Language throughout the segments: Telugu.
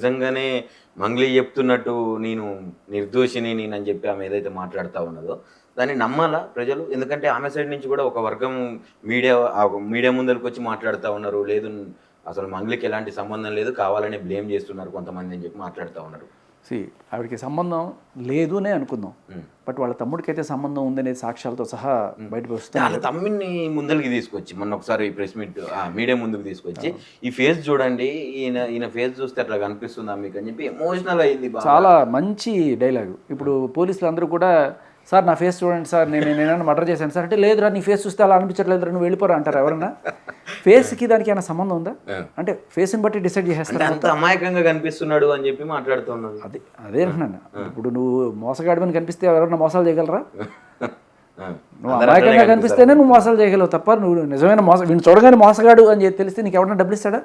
నిజంగానే మంగ్లీ చెప్తున్నట్టు నేను నిర్దోషిని నేనని చెప్పి ఆమె ఏదైతే మాట్లాడుతూ ఉన్నదో దాన్ని నమ్మాలా ప్రజలు? ఎందుకంటే ఆమె సైడ్ నుంచి కూడా ఒక వర్గం మీడియా ముందరికి వచ్చి మాట్లాడుతూ ఉన్నారు. లేదు అసలు మంగ్లీకి ఎలాంటి సంబంధం లేదు, కావాలని బ్లేమ్ చేస్తున్నారు కొంతమంది అని చెప్పి మాట్లాడుతూ ఉన్నారు. ఆవిడకి సంబంధం లేదు అనే అనుకుందాం, బట్ వాళ్ళ తమ్ముడికి అయితే సంబంధం ఉందనేది సాక్ష్యాలతో సహా బయటకు వస్తుంది. వాళ్ళ తమ్ముడిని ముందరికి తీసుకొచ్చి మొన్న ఒకసారి ప్రెస్ మీట్ మీడియా ముందుకు తీసుకొచ్చి ఈ ఫేస్ చూడండి, ఈయన ఫేస్ చూస్తే అట్లా కనిపిస్తుందా మీకు అని చెప్పి ఎమోషనల్ అయింది. చాలా మంచి డైలాగు. ఇప్పుడు పోలీసులు అందరూ కూడా సార్ నా ఫేస్ చూడండి సార్, నేనైనా మర్డర్ చేశాను సార్ అంటే, లేదురా నీ ఫేస్ చూస్తే అలా అనిపించట్లేదు, నువ్వు వెళ్ళిపోరా అంటారు ఎవరన్నా? ఫేస్కి దానికి ఏమైనా సంబంధం ఉందా? అంటే ఫేస్ని బట్టి డిసైడ్ చేసేస్తారు. అంత అమాయకంగా కనిపిస్తున్నాడు అని చెప్పి మాట్లాడుతున్నాడు. అదే అంటున్నాను. ఇప్పుడు నువ్వు మోసగాడివని కనిపిస్తే ఎవరన్నా మోసాలు చేయగలరా? నువ్వు అమాయకంగా కనిపిస్తేనే నువ్వు మోసాలు చేయగలవు తప్ప నువ్వు నిజమైన వీళ్ళు చూడగానే మోసగాడు అని చెప్పి తెలిస్తే నీకు ఎవరన్నా డబ్బులు ఇస్తాడా?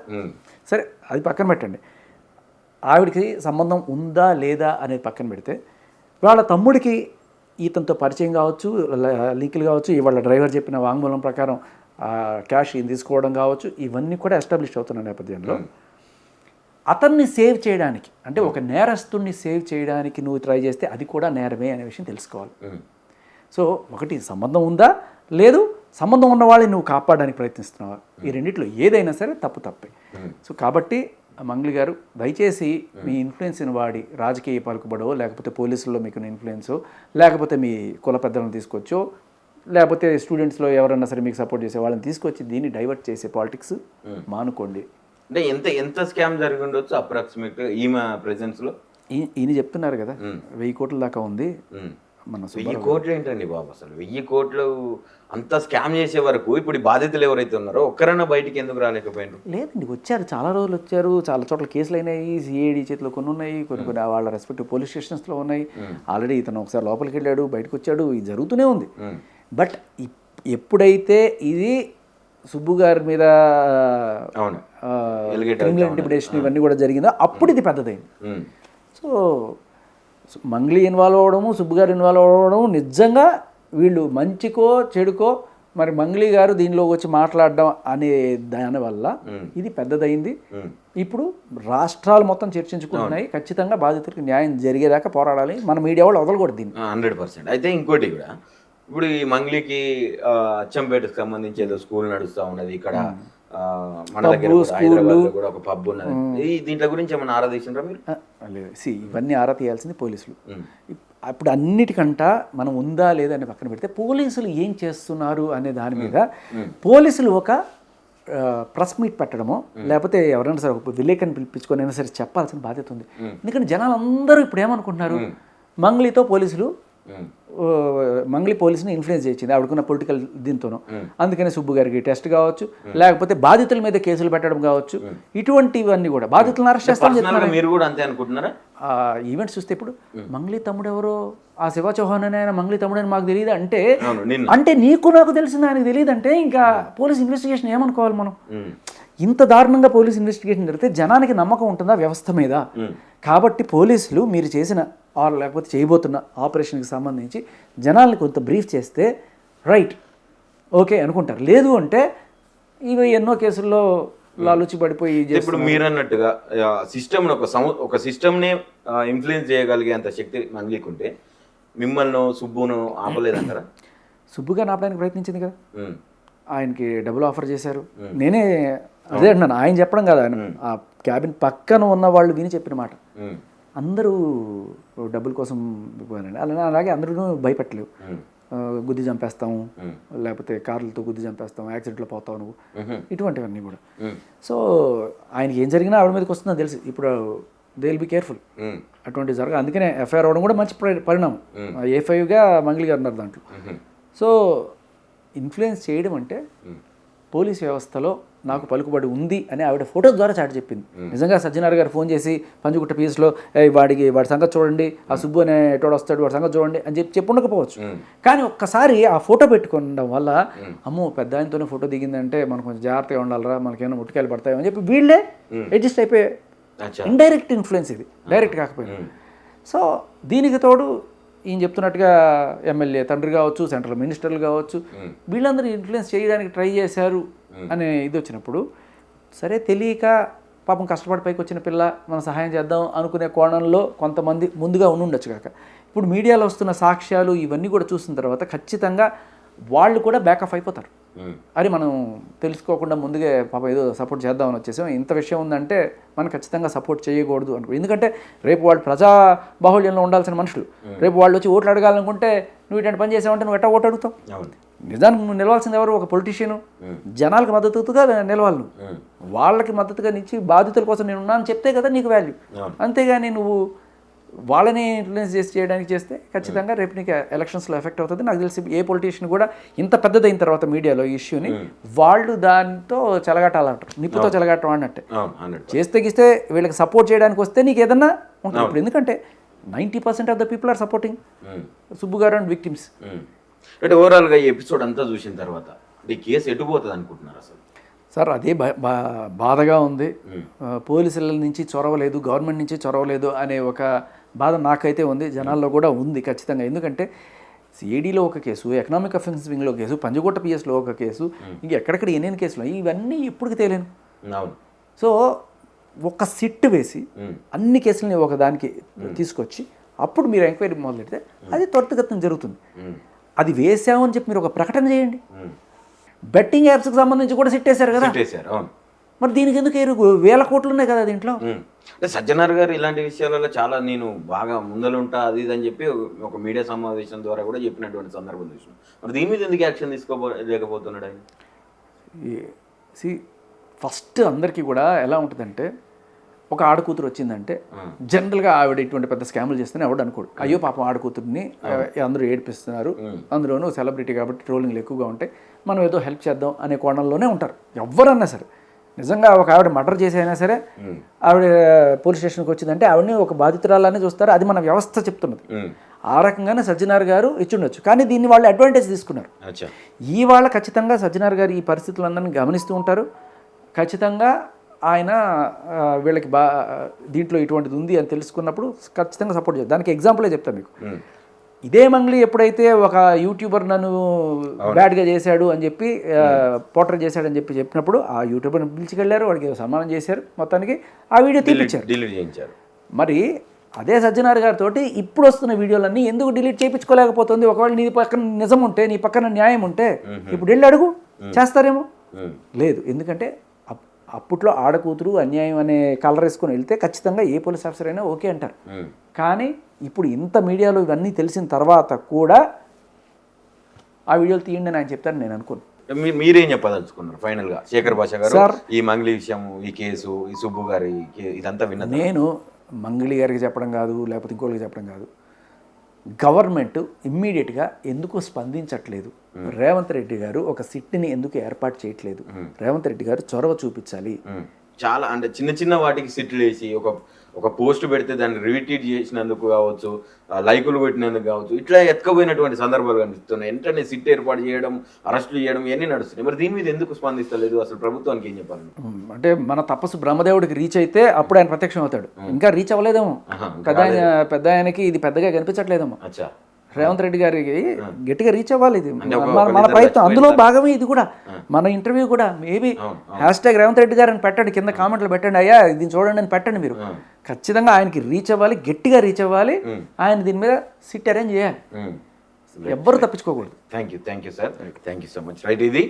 సరే, అది పక్కన పెట్టండి. ఆవిడకి సంబంధం ఉందా లేదా అనేది పక్కన పెడితే, వాళ్ళ తమ్ముడికి ఈతనితో పరిచయం కావచ్చు, లింకులు కావచ్చు, ఇవాళ డ్రైవర్ చెప్పిన వాంగ్మూలం ప్రకారం క్యాష్ తీసుకోవడం కావచ్చు, ఇవన్నీ కూడా ఎస్టాబ్లిష్ అవుతున్న నేపథ్యంలో అతన్ని సేవ్ చేయడానికి, అంటే ఒక నేరస్తుడిని సేవ్ చేయడానికి నువ్వు ట్రై చేస్తే అది కూడా నేరమే అనే విషయం తెలుసుకోవాలి. సో ఒకటి సంబంధం ఉందా, లేదు సంబంధం ఉన్న వాళ్ళని నువ్వు కాపాడడానికి ప్రయత్నిస్తున్నావా, ఈ రెండిట్లో ఏదైనా సరే తప్పే. సో కాబట్టి మంగ్లీ గారు దయచేసి మీ ఇన్ఫ్లుయెన్స్ని వాడి రాజకీయ పలుకుబడో, లేకపోతే పోలీసుల్లో మీకు ఇన్ఫ్లుయెన్సో, లేకపోతే మీ కుల పెద్దలను తీసుకొచ్చో, లేకపోతే స్టూడెంట్స్లో ఎవరన్నా సరే మీకు సపోర్ట్ చేసే వాళ్ళని తీసుకొచ్చి దీన్ని డైవర్ట్ చేసే పాలిటిక్స్ మానుకోండి. అంటే ఎంత స్కామ్ జరిగి ఉండొచ్చు అప్రాక్సిమేట్ ఈమె ప్రెజెన్స్లో? ఈయన చెప్తున్నారు కదా 1000 కోట్ల దాకా ఉంది. మన 1000 కోట్లు ఏంటండి బాబు? అసలు 1000 కోట్లు అంత స్కామ్ చేసే వరకు ఇప్పుడు బాధితులు ఎవరైతే ఉన్నారో ఒక్కరైనా బయటికి ఎందుకు రాలేకపోయినారు? లేదండి, వచ్చారు, చాలా రోజులు వచ్చారు, చాలా చోట్ల కేసులు అయినాయి, సిఐడి చేతిలో కొన్ని ఉన్నాయి, కొన్ని వాళ్ళ రెస్పెక్టివ్ పోలీస్ స్టేషన్స్లో ఉన్నాయి. ఆల్రెడీ ఇతను ఒకసారి లోపలికి వెళ్ళాడు, బయటకు వచ్చాడు, ఇది జరుగుతూనే ఉంది. బట్ ఎప్పుడైతే ఇది సుబ్బు గారి మీద క్రిమినల్ ఇంటిమిడేషన్ ఇవన్నీ కూడా జరిగిందో అప్పుడు ఇది పెద్దదైంది. సో మంగ్లీ ఇన్వాల్వ్ అవ్వడము, సుబ్బు గారు ఇన్వాల్వ్ అవ్వడము, నిజంగా వీళ్ళు మంచికో చెడుకో మరి మంగ్లీ గారు దీనిలోకి వచ్చి మాట్లాడడం అనే దానివల్ల ఇది పెద్దదైంది. ఇప్పుడు రాష్ట్రాలు మొత్తం చర్చించుకుంటున్నాయి. ఖచ్చితంగా బాధితులకు న్యాయం జరిగేదాకా పోరాడాలి. మన మీడియా వాళ్ళు వదలకూడదు దీన్ని 100%. అయితే ఇంకోటి కూడా, ఇప్పుడు ఈ మంగ్లీకి అచ్చంపేటకు సంబంధించి ఏదో స్కూల్ నడుస్తూ ఉన్నది ఇక్కడ, మన దగ్గర హైదరాబాద్లో కూడా ఒక పబ్ ఉన్నది. దీంట్లో గురించి ఏమైనా ఆరా తీసిండ్రా మీరు? లేదు, ఇవన్నీ ఆరా తీయాల్సింది పోలీసులు. అప్పుడు అన్నిటికంట మనం ఉందా లేదా అని పక్కన పెడితే పోలీసులు ఏం చేస్తున్నారు అనే దాని మీద పోలీసులు ఒక ప్రెస్ మీట్ పెట్టడమో, లేకపోతే ఎవరైనా సరే ఒక విలేకరిని పిలిపించుకొని అయినా సరే చెప్పాల్సిన బాధ్యత ఉంది. ఎందుకంటే జనాలు అందరూ ఇప్పుడు ఏమనుకుంటున్నారు, మంగ్లీతో పోలీసులు మంగ్లీ పోలీసుని ఇన్ఫ్లుయెన్స్ చేసింది ఆవిడకున్న పొలిటికల్ దీంతోనూ, అందుకని సుబ్బు గారికి టెస్ట్ కావచ్చు, లేకపోతే బాధితుల మీద కేసులు పెట్టడం కావచ్చు, ఇటువంటివన్నీ కూడా బాధితులను అరెస్ట్ చేస్తామని మీరు కూడా అంతే అనుకుంటున్నారా? ఈవెంట్స్ చూస్తే ఇప్పుడు మంగ్లీ తమ్ముడు ఎవరో, ఆ శివ చౌహాన్ అని ఆయన మంగ్లీ తమ్ముడు అని మాకు తెలియదు అంటే, అంటే నీకు నాకు తెలిసింది ఆయనకు తెలియదు అంటే ఇంకా పోలీస్ ఇన్వెస్టిగేషన్ ఏమనుకోవాలి మనం? ఇంత దారుణంగా పోలీస్ ఇన్వెస్టిగేషన్ జరిగితే జనానికి నమ్మకం ఉంటుందా వ్యవస్థ మీద? కాబట్టి పోలీసులు మీరు చేసిన లేకపోతే చేయబోతున్న ఆపరేషన్కి సంబంధించి జనాల్ని కొంత బ్రీఫ్ చేస్తే రైట్ ఓకే అనుకుంటారు. లేదు అంటే ఇవి ఎన్నో కేసుల్లో లాలుచి పడిపోయి. ఇప్పుడు మీరు అన్నట్టుగా సిస్టమ్ని ఒక సిస్టమ్నే ఇన్ఫ్లుయెన్స్ చేయగలిగేంత శక్తి మంగ్లీకి ఉంటే మిమ్మల్ని సుబ్బును ఆపలేదంటారా? సుబ్బుగా ఆపడానికి ప్రయత్నించింది కదా, ఆయనకి డబ్బులు ఆఫర్ చేశారు. నేనే అదే అంటున్నాను, ఆయన చెప్పడం కదా, ఆయన ఆ క్యాబిన్ పక్కన ఉన్న వాళ్ళు విని చెప్పిన మాట. అందరూ డబ్బుల కోసం అలాగే అందరూ భయపెట్టలేవు. గుద్ది చంపేస్తాము, లేకపోతే కార్లతో గుద్ది చంపేస్తాము, యాక్సిడెంట్లో పోతావు నువ్వు, ఇటువంటివన్నీ కూడా. సో ఆయనకి ఏం జరిగినా ఆవిడ మీదకి వస్తుందని తెలిసి ఇప్పుడు దే విల్ బి కేర్ఫుల్ అటువంటివి జరగదు. అందుకనే ఎఫ్ఐఆర్ అవ్వడం కూడా మంచి పరిణామం. A5గా మంగ్లీ గారు ఉన్నారు దాంట్లో. సో ఇన్ఫ్లుయెన్స్ చేయడం అంటే పోలీస్ వ్యవస్థలో నాకు పలుకుబడి ఉంది అని ఆవిడ ఫోటో ద్వారా చాటి చెప్పింది. నిజంగా సజ్జనార్ గారు ఫోన్ చేసి పంజుగుట్ట పీస్లో వాడి సంగతి చూడండి, ఆ సుబ్బు అనే ఎటోడు వస్తాడు వాడి సంగతి చూడండి అని చెప్పి ఉండకపోవచ్చు, కానీ ఒక్కసారి ఆ ఫోటో పెట్టుకోవడం వల్ల అమ్మో పెద్ద ఆయనతోనే ఫోటో దిగిందంటే మనం కొంచెం జాగ్రత్తగా ఉండాలరా, మనకేమైనా ముట్టుకాయలు పడతాయో అని చెప్పి వీళ్ళే అడ్జస్ట్ అయిపోయే ఇండైరెక్ట్ ఇన్ఫ్లుయెన్స్, ఇది డైరెక్ట్ కాకపోయినా. సో దీనికి తోడు ఈయన చెప్తున్నట్టుగా ఎమ్మెల్యే తండ్రి కావచ్చు, సెంట్రల్ మినిస్టర్లు కావచ్చు, వీళ్ళందరూ ఇన్ఫ్లుయెన్స్ చేయడానికి ట్రై చేశారు అనే ఇది వచ్చినప్పుడు, సరే తెలియక పాపం కష్టపడి పైకి వచ్చిన పిల్ల మనం సహాయం చేద్దాం అనుకునే కోణంలో కొంతమంది ముందుగా ఉండుండొచ్చు కాక ఇప్పుడు మీడియాలో వస్తున్న సాక్ష్యాలు ఇవన్నీ కూడా చూసిన తర్వాత ఖచ్చితంగా వాళ్ళు కూడా బ్యాకప్ అయిపోతారు. అది మనం తెలుసుకోకుండా ముందుగా పాప ఏదో సపోర్ట్ చేద్దామని వచ్చేసాం, ఇంత విషయం ఉందంటే మనం ఖచ్చితంగా సపోర్ట్ చేయకూడదు అనుకో. ఎందుకంటే రేపు వాళ్ళు ప్రజా బాహుళ్యంలో ఉండాల్సిన మనుషులు, రేపు వాళ్ళు వచ్చి ఓట్లు అడగాలనుకుంటే నువ్వు ఇట్లాంటి పని చేసావంటే నువ్వు ఎట్టా ఓటు అడుగుతావు? నిజానికి నువ్వు నిలవాల్సింది ఎవరు? ఒక పొలిటీషియను. జనాలకు మద్దతుగా నిలవాలి నువ్వు. వాళ్ళకి మద్దతుగా నిచ్చి బాధితుల కోసం నేను ఉన్నాను చెప్తే కదా నీకు వాల్యూ. అంతేగాని నువ్వు వాళ్ళని ఇన్ఫ్లుయెన్స్ చేసి చేయడానికి చేస్తే ఖచ్చితంగా రేపు నీకు ఎలక్షన్స్లో ఎఫెక్ట్ అవుతుంది. నాకు తెలిసి ఏ పొలిటీషియన్ కూడా ఇంత పెద్దదైన తర్వాత మీడియాలో ఈ ఇష్యూని వాళ్ళు దాంతో చెలగాటాలంటారు, నిప్పుతో చెలగాటం అన్నట్టే. చేస్తే గిస్తే వీళ్ళకి సపోర్ట్ చేయడానికి వస్తే నీకు ఏదన్నా ఉంటుంది. ఇప్పుడు ఎందుకంటే 90% of the people are supporting Subbu గారు అండ్ విక్టిమ్స్. అంటే ఓవరాల్గా ఈ ఎపిసోడ్ అంతా చూసిన తర్వాత ఈ కేసు ఎటుపోతుంది అనుకుంటున్నారు అసలు? సార్ అదే బాధగా ఉంది. పోలీసుల నుంచి చొరవలేదు, గవర్నమెంట్ నుంచి చొరవలేదు అనే ఒక బాధ నాకైతే ఉంది, జనాల్లో కూడా ఉంది ఖచ్చితంగా. ఎందుకంటే సిఐడిలో ఒక కేసు, ఎకనామిక్ అఫెన్స్ వింగ్లో కేసు, పంజగుట్ట పిఎస్లో ఒక కేసు, ఇంకెక్కడెక్కడ ఎన్ని కేసులు ఇవన్నీ ఇప్పటికి తేలేను. సో ఒక సిట్ వేసి అన్ని కేసులని ఒక దానికి తీసుకొచ్చి అప్పుడు మీరు ఎంక్వైరీ మొదలెడితే అది త్వరితగతిన జరుగుతుంది. అది వేసామని చెప్పి మీరు ఒక ప్రకటన చేయండి. బెట్టింగ్ యాప్స్కి సంబంధించి కూడా సిట్టేశారు కదా, మరి దీనికి ఎందుకు ఎరుగు? 1000 కోట్లు ఉన్నాయి కదా దీంట్లో. అంటే సజ్జనార్ గారు ఇలాంటి విషయాలలో చాలా నేను బాగా ముందలుంటా అది ఇది అని చెప్పి ఒక మీడియా సమావేశం ద్వారా కూడా చెప్పినటువంటి సందర్భం చూసినాం. మరి దీని మీద ఎందుకు యాక్షన్ తీసుకోలేకపోతున్నాడు ఆయన? ఫస్ట్ అందరికీ కూడా ఎలా ఉంటుందంటే, ఒక ఆడకూతురు వచ్చిందంటే జనరల్గా ఆవిడ ఇటువంటి పెద్ద స్కాములు చేస్తేనే ఆవిడ అనుకోడు, అయ్యో పాపం ఆడకూతుర్ని అందరూ ఏడిపిస్తున్నారు, అందులోనూ సెలబ్రిటీ కాబట్టి ట్రోలింగ్లు ఎక్కువగా ఉంటాయి, మనం ఏదో హెల్ప్ చేద్దాం అనే కోణంలోనే ఉంటారు ఎవరన్నా సరే. నిజంగా ఒక ఆవిడ మర్డర్ చేసైనా సరే ఆవిడ పోలీస్ స్టేషన్కి వచ్చిందంటే ఆవిడని ఒక బాధితురాలని చూస్తారు, అది మన వ్యవస్థ చెప్తున్నది. ఆ రకంగానే సజ్జనార్ గారు ఇచ్చుండొచ్చు, కానీ దీన్ని వాళ్ళు అడ్వాంటేజ్ తీసుకున్నారు. ఈ వాళ్ళ ఖచ్చితంగా సజ్జనార్ గారు ఈ పరిస్థితులందరినీ గమనిస్తూ ఉంటారు. ఖచ్చితంగా ఆయన వీళ్ళకి దీంట్లో ఇటువంటిది ఉంది అని తెలుసుకున్నప్పుడు ఖచ్చితంగా సపోర్ట్ చేస్తారు. దానికి ఎగ్జాంపులే చెప్తాను మీకు. ఇదే మంగ్లీ ఎప్పుడైతే ఒక యూట్యూబర్ నన్ను బ్యాడ్గా చేశాడు అని చెప్పి పోర్ట్రేట్ చేశాడని చెప్పి చెప్పినప్పుడు ఆ యూట్యూబర్ని పిలిచికెళ్ళారు, వాడికి సన్మానం చేశారు, మొత్తానికి ఆ వీడియో తీపించారు. మరి అదే సజ్జనార్ గారితో ఇప్పుడు వస్తున్న వీడియోలన్నీ ఎందుకు డిలీట్ చేయించుకోలేకపోతుంది? ఒకవేళ నీ పక్కన నిజం ఉంటే, నీ పక్కన న్యాయం ఉంటే ఇప్పుడు వెళ్ళి అడుగు, చేస్తారేమో. లేదు, ఎందుకంటే అప్పట్లో ఆడకూతురు అన్యాయం అనే కలర్ వేసుకొని వెళ్తే ఖచ్చితంగా ఏ పోలీస్ ఆఫీసర్ అయినా ఓకే అంటారు. కానీ ఇప్పుడు ఇంత మీడియాలో ఇవన్నీ తెలిసిన తర్వాత కూడా ఆ వీడియోలు తీయండి అని ఆయన చెప్తారు నేను అనుకోను. మీరేం చెప్పదలుచుకున్నారు ఫైనల్గా శేఖర్ భాష గారు ఈ మంగ్లీ విషయం, ఈ కేసు, ఈ సుబ్బు గారి ఇదంతా విన్నా? నేను మంగ్లీ గారికి చెప్పడం కాదు, లేకపోతే ఇంకోళ్ళకి చెప్పడం కాదు, గవర్నమెంట్ ఇమ్మీడియట్గా ఎందుకు స్పందించట్లేదు? రేవంత్ రెడ్డి గారు ఒక సిట్ని ఎందుకు ఏర్పాటు చేయట్లేదు? రేవంత్ రెడ్డి గారు చొరవ చూపించాలి. చాలా అంటే చిన్న చిన్న వాటికి సిట్లు వేసి ఒక పోస్ట్ పెడితే దాన్ని రీట్వీట్ చేసినందుకు కావచ్చు, లైకులు పెట్టినందుకు కావచ్చు, ఇట్లా ఎత్తుకపోయినటువంటి సందర్భాలు కనిపిస్తున్నాయి. వెంటనే సిట్ ఏర్పాటు చేయడం, అరెస్టులు చేయడం ఇవన్నీ నడుస్తున్నాయి. మరి దీని మీద ఎందుకు స్పందిస్తలేదు? అసలు ప్రభుత్వానికి ఏం చెప్పాలి? అంటే మన తపస్సు బ్రహ్మదేవుడికి రీచ్ అయితే అప్పుడు ఆయన ప్రత్యక్షం అవుతాడు. ఇంకా రీచ్ అవ్వలేదేమో, పెద్ద ఆయనకి ఇది పెద్దగా కనిపించట్లేదేమో. రేవంత్ రెడ్డి గారికి గట్టిగా రీచ్ అవ్వాలి, ఇది మన ప్రయత్నం, అందులో భాగమే ఇది కూడా. మన ఇంటర్వ్యూ కూడా మేబీ #రేవంత్ రెడ్డి గారు అని పెట్టండి, కింద కామెంట్లు పెట్టండి, అయ్యా దీన్ని చూడండి అని పెట్టండి. మీరు ఖచ్చితంగా ఆయనకి రీచ్ అవ్వాలి, గట్టిగా రీచ్ అవ్వాలి. ఆయన దీని మీద సిట్ అరేంజ్ చేయాలి, ఎవ్వరు తప్పించుకోకూడదు. Thank you sir, thank you so much. Right, ఇది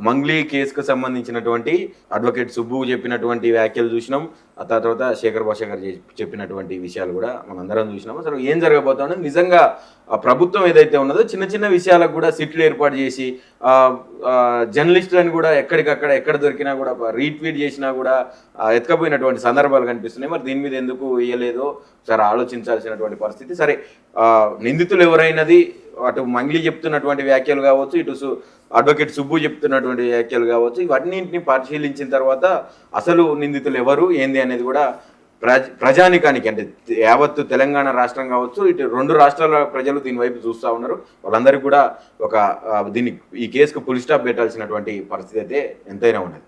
మంగ్లీ కేసుకు సంబంధించినటువంటి అడ్వకేట్ సుబ్బు చెప్పినటువంటి వ్యాఖ్యలు చూసినాం. ఆ తర్వాత శేఖర్ భాష గారు చెప్పినటువంటి విషయాలు కూడా మనం అందరం చూసినాం. అసలు ఏం జరగబోతుందో, నిజంగా ప్రభుత్వం ఏదైతే ఉన్నదో చిన్న చిన్న విషయాలకు కూడా సిట్లు ఏర్పాటు చేసి జర్నలిస్టులను కూడా ఎక్కడికక్కడ ఎక్కడ దొరికినా కూడా రీట్వీట్ చేసినా కూడా ఎత్తుకపోయినటువంటి సందర్భాలు కనిపిస్తున్నాయి. మరి దీని మీద ఎందుకు వేయలేదో సరే ఆలోచించాల్సినటువంటి పరిస్థితి. సరే, నిందితులు ఎవరైనది అటు మంగ్లీ చెప్తున్నటువంటి వ్యాఖ్యలు కావచ్చు, ఇటు అడ్వకేట్ సుబ్బు చెప్తున్నటువంటి వ్యాఖ్యలు కావచ్చు, ఇవన్నింటినీ పరిశీలించిన తర్వాత అసలు నిందితులు ఎవరు ఏంది అనేది కూడా ప్రజానికానికి, అంటే యావత్తు తెలంగాణ రాష్ట్రం కావచ్చు, ఇటు 2 రాష్ట్రాల ప్రజలు దీని వైపు చూస్తూ ఉన్నారు. వాళ్ళందరికీ కూడా ఈ కేసుకు ఫుల్ స్టాప్ పెట్టాల్సినటువంటి పరిస్థితి అయితే ఎంతైనా ఉన్నది.